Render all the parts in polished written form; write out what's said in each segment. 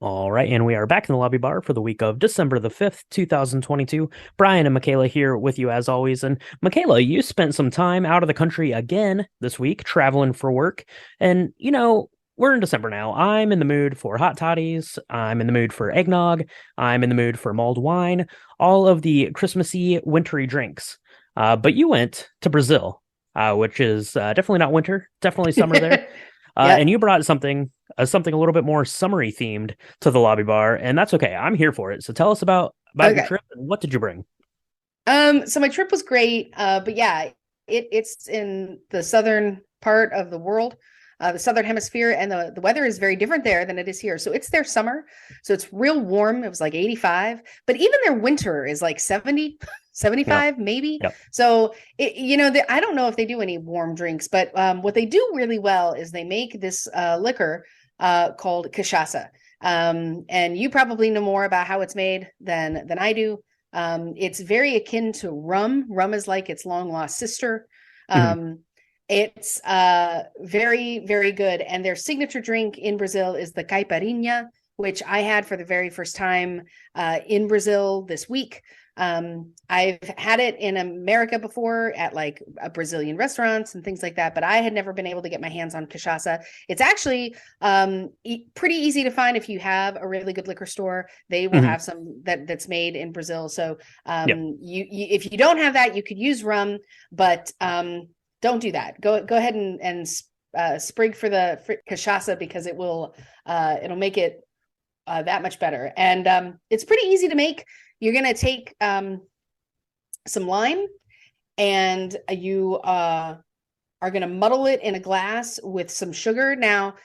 All right, and we are back in the lobby bar for the week of December the 5th, 2022. Brian and Michaela here with you as always. And Michaela, you spent some time out of the country again this week, traveling for work. And, we're in December now. I'm in the mood for hot toddies. I'm in the mood for eggnog. I'm in the mood for mulled wine, all of the Christmassy, wintry drinks. But you went to Brazil, which is definitely not winter, definitely summer there. And Yep. you brought something a little bit more summery themed to the lobby bar, and that's okay. I'm here for it. So tell us about your Okay. trip and what did you bring? So my trip was great. But yeah, it's in the southern part of the world, the southern hemisphere, and the weather is very different there than it is here. So it's their summer. So it's real warm. It was like 85, but even their winter is like 70, No. 75, maybe. Yep. So I don't know if they do any warm drinks, but what they do really well is they make this liquor called cachaça. And you probably know more about how it's made than I do. It's very akin to rum. Rum is like its long lost sister. Mhm. Um, it's very, very good. And their signature drink in Brazil is the Caipirinha, which I had for the very first time in Brazil this week. I've had it in America before at like Brazilian restaurants and things like that, but I had never been able to get my hands on cachaça. It's actually pretty easy to find if you have a really good liquor store. They will Mhm. have some that's made in Brazil. So Yep. you if you don't have that, you could use rum, but don't do that. Go ahead and sprig for the cachaça because it'll make it that much better. And it's pretty easy to make. You're going to take some lime and you are going to muddle it in a glass with some sugar. Now,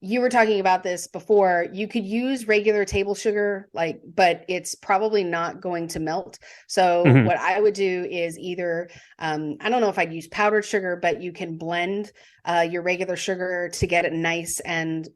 you were talking about this before. You could use regular table sugar, but it's probably not going to melt. So Mhm. what I would do is either, I don't know if I'd use powdered sugar, but you can blend your regular sugar to get it nice and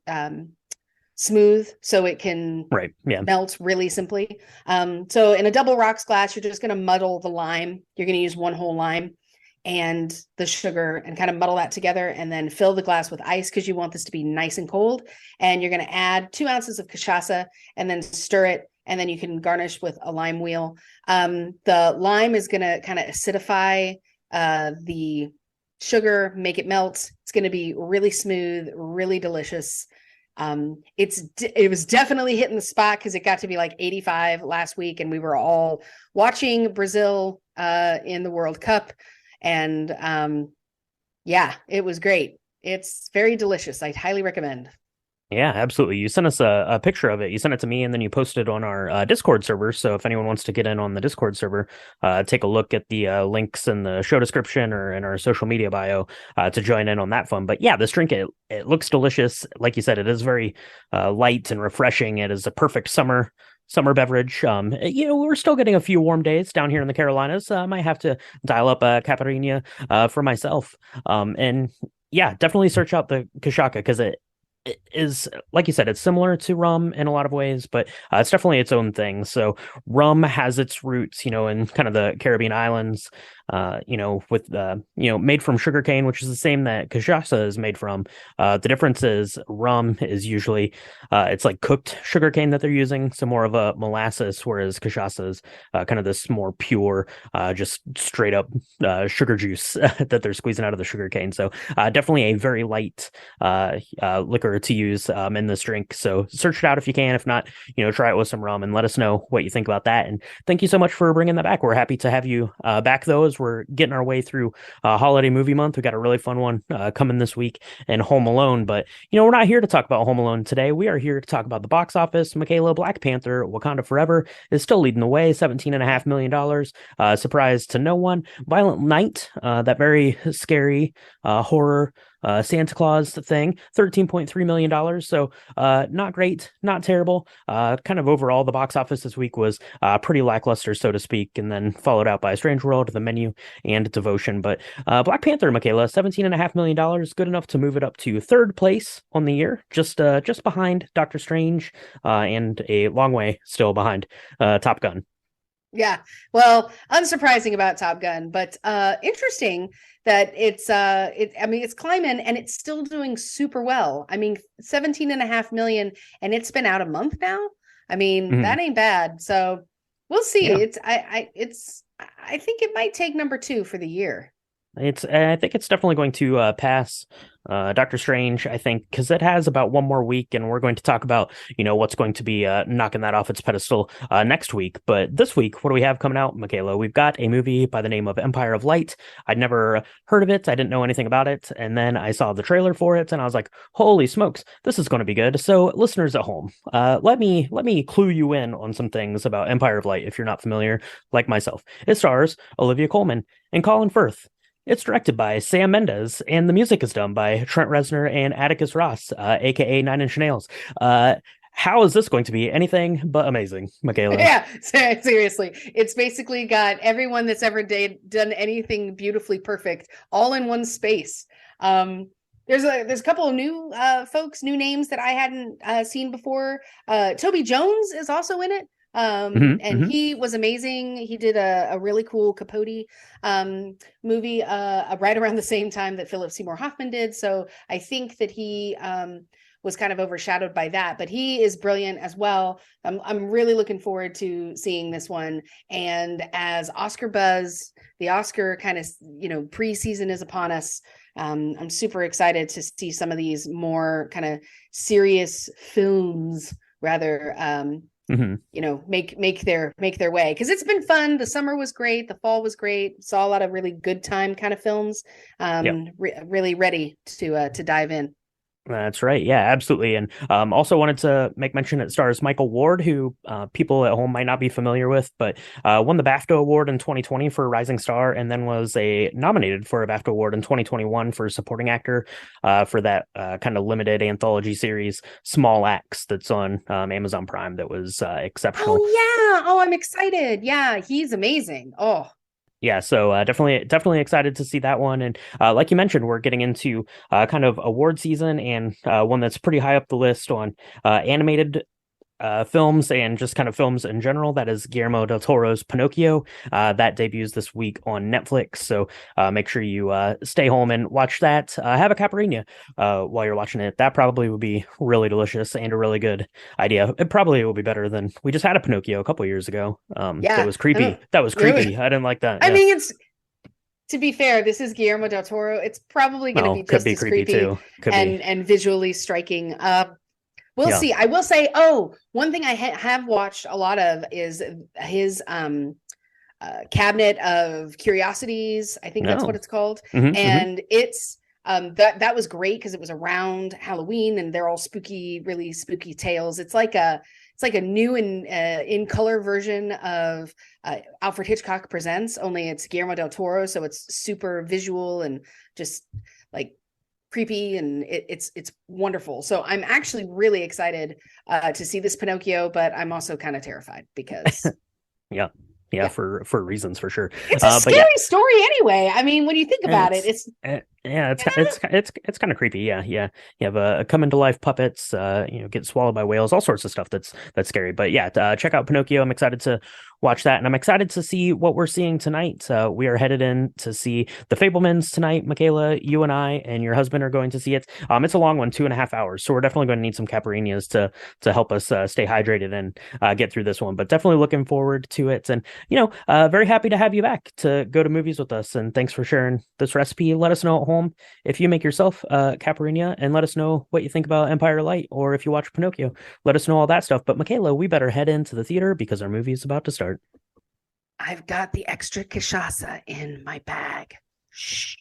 smooth so it can Right. Yeah. melt really simply. So in a double rocks glass, you're just going to muddle the lime. You're going to use one whole lime and the sugar and kind of muddle that together and then fill the glass with ice because you want this to be nice and cold. And you're going to add 2 ounces of cachaça and then stir it. And then you can garnish with a lime wheel. The lime is going to kind of acidify the sugar, make it melt. It's going to be really smooth, really delicious. It was definitely hitting the spot because it got to be like 85 last week, and we were all watching Brazil in the World Cup, and yeah, it was great. It's very delicious. I highly recommend. Yeah, absolutely. You sent us a picture of it. You sent it to me, and then you posted on our Discord server. So if anyone wants to get in on the Discord server, take a look at the links in the show description or in our social media bio to join in on that fun. But yeah, this drink it looks delicious. Like you said, it is very light and refreshing. It is a perfect summer beverage. We're still getting a few warm days down here in the Carolinas. I might have to dial up a Caipirinha for myself. And yeah, definitely search out the Kashaka because it is, like you said, it's similar to rum in a lot of ways, but it's definitely its own thing. So rum has its roots, in kind of the Caribbean islands, with made from sugarcane, which is the same that cachaça is made from. The difference is rum is usually it's like cooked sugarcane that they're using, so more of a molasses, whereas cachaça is kind of this more pure, just straight up sugar juice that they're squeezing out of the sugarcane. So definitely a very light liquor to use in this drink. So search it out if you can. If not, try it with some rum and let us know what you think about that. And thank you so much for bringing that back. We're happy to have you back, though, as we're getting our way through holiday movie month. We got a really fun one coming this week in Home Alone. But, we're not here to talk about Home Alone today. We are here to talk about the box office. Michaela, Black Panther, Wakanda Forever is still leading the way, $17.5 million. Surprise to no one. Violent Night, that very scary horror Santa Claus thing, $13.3 million. So not great, not terrible. Kind of overall, the box office this week was pretty lackluster, so to speak, and then followed out by Strange World, The Menu, and Devotion. But Black Panther, Michaela, $17.5 million, good enough to move it up to third place on the year, just behind Doctor Strange, and a long way still behind Top Gun. Yeah. Well, unsurprising about Top Gun, but interesting that I mean it's climbing and it's still doing super well. I mean 17.5 million and it's been out a month now. I mean, Mhm. that ain't bad. So we'll see. Yeah. I think it might take number 2 for the year. I think it's definitely going to pass Doctor Strange, I think, because it has about one more week, and we're going to talk about, what's going to be knocking that off its pedestal next week. But this week, what do we have coming out, Michaela? We've got a movie by the name of Empire of Light. I'd never heard of it. I didn't know anything about it. And then I saw the trailer for it, and I was like, holy smokes, this is going to be good. So, listeners at home, let me clue you in on some things about Empire of Light if you're not familiar, like myself. It stars Olivia Colman and Colin Firth. It's directed by Sam Mendes, and the music is done by Trent Reznor and Atticus Ross, aka Nine Inch Nails. How is this going to be anything but amazing, Michaela? Yeah, seriously. It's basically got everyone that's ever done anything beautifully perfect all in one space. There's a couple of new folks, new names that I hadn't seen before. Toby Jones is also in it. And Hmm. he was amazing. He did a really cool Capote movie right around the same time that Philip Seymour Hoffman did. So I think that he was kind of overshadowed by that, but he is brilliant as well. I'm really looking forward to seeing this one. And as Oscar buzz, the Oscar kind of preseason is upon us. I'm super excited to see some of these more kind of serious films rather Hmm. make their way, because it's been fun. The summer was great, the fall was great, saw a lot of really good time kind of films. Yep. Really ready to dive in. That's right. Yeah, absolutely. And also wanted to make mention it stars Michael Ward, who people at home might not be familiar with, but won the BAFTA award in 2020 for Rising Star, and then was nominated for a BAFTA award in 2021 for supporting actor for that kind of limited anthology series Small Axe that's on Amazon Prime. That was Oh exceptional. yeah, oh, I'm excited. Yeah, he's amazing. Oh Yeah, so definitely excited to see that one. And like you mentioned, we're getting into kind of award season, and one that's pretty high up the list on animated films and just kind of films in general. That is Guillermo del Toro's Pinocchio. That debuts this week on Netflix. So make sure you stay home and watch that. Have a Caipirinha while you're watching it. That probably would be really delicious and a really good idea. It probably will be better than we just had a Pinocchio a couple years ago. That yeah, was creepy. That was creepy. I didn't like that. I Yeah. mean, it's to be fair, this is Guillermo del Toro. It's probably going to Well, be could just be as creepy creepy too. Could be. and visually striking. We'll Yeah. see. I will say, oh, one thing I have watched a lot of is his cabinet of curiosities. I think that's what No. it's called. Hmm. And it's that was great because it was around Halloween and they're all spooky, really spooky tales. It's like a new and in color version of Alfred Hitchcock Presents, only it's Guillermo del Toro, so it's super visual and just like creepy, and it's wonderful. So I'm actually really excited to see this Pinocchio, but I'm also kind of terrified because Yeah. Yeah, yeah, for reasons for sure. it's a But yeah, scary story anyway. I mean, when you think about it, it's it's yeah, it's eh, it's kind of creepy. Yeah, yeah. You have come into life puppets, get swallowed by whales, all sorts of stuff that's scary. But yeah, check out Pinocchio. I'm excited to watch that, and I'm excited to see what we're seeing tonight. We are headed in to see The Fablemans tonight. Michaela, you and I and your husband are going to see it. It's a long one, 2.5 hours, so we're definitely going to need some caipirinhas to help us stay hydrated and get through this one. But definitely looking forward to it, and very happy to have you back to go to movies with us. And thanks for sharing this recipe. Let us know at home if you make yourself caipirinha, and let us know what you think about Empire Light, or if you watch Pinocchio, let us know all that stuff. But Michaela, we better head into the theater because our movie is about to start. I've got the extra cachaça in my bag. Shh.